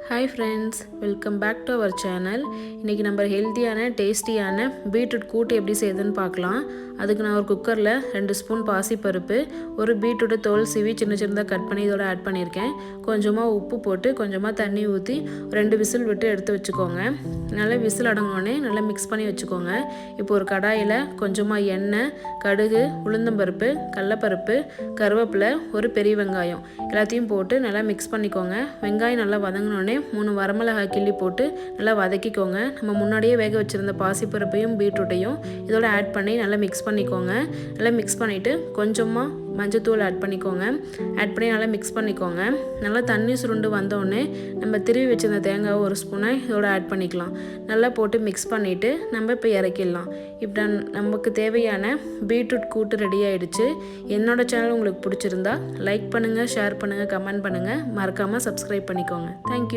Hi friends, welcome back to our channel. இன்றைக்கி நம்ம ஹெல்த்தியான டேஸ்டியான பீட்ரூட் கூட்டு எப்படி செய்யுதுன்னு பார்க்கலாம். அதுக்கு நான் ஒரு குக்கரில் 2 ஸ்பூன் பாசிப்பருப்பு, ஒரு பீட்ரூட்டை தோல் சீவி சின்ன சின்னதாக கட் பண்ணி இதோட ஆட் பண்ணியிருக்கேன். கொஞ்சமாக உப்பு போட்டு கொஞ்சமாக தண்ணி ஊற்றி 2 விசில் விட்டு எடுத்து வச்சுக்கோங்க. நல்லா விசில் அடங்கினோடனே நல்லா மிக்ஸ் பண்ணி வச்சுக்கோங்க. இப்போ ஒரு கடாயில் கொஞ்சமாக எண்ணெய், கடுகு, உளுந்தம்பருப்பு, கடலப்பருப்பு, கருவேப்பிலை, ஒரு பெரிய வெங்காயம் எல்லாத்தையும் போட்டு நல்லா மிக்ஸ் பண்ணிக்கோங்க. வெங்காயம் நல்லா வதங்கினோடனே 3 வரமிளகாய் கிள்ளி போட்டு நல்லா வதக்கிக்கோங்க. நம்ம முன்னாடியே வேக வச்சுருந்த பாசிப்பருப்பையும் பீட்ரூட்டையும் இதோட ஆட் பண்ணி நல்லா மிக்ஸ் பண்ணிக்கோங்க. நல்லா மிக்ஸ் பண்ணிவிட்டு கொஞ்சமாக மஞ்சத்தூள் ஆட் பண்ணிக்கோங்க. ஆட் பண்ணி நல்லா மிக்ஸ் பண்ணிக்கோங்க. நல்லா தண்ணி சுருண்டு வந்தோடனே நம்ம திருவி வச்சிருந்த தேங்காய் ஒரு ஸ்பூனை இதோட ஆட் பண்ணிக்கலாம். நல்லா போட்டு மிக்ஸ் பண்ணிவிட்டு நம்ம இப்போ இறக்கிடலாம். இப்போ நமக்கு தேவையான பீட்ரூட் கூட்டு ரெடி ஆகிடுச்சு. என்னோடய சேனல் உங்களுக்கு பிடிச்சிருந்தா லைக் பண்ணுங்கள், ஷேர் பண்ணுங்கள், கமெண்ட் பண்ணுங்கள். மறக்காமல் சப்ஸ்கிரைப் பண்ணிக்கோங்க. தேங்க்யூ.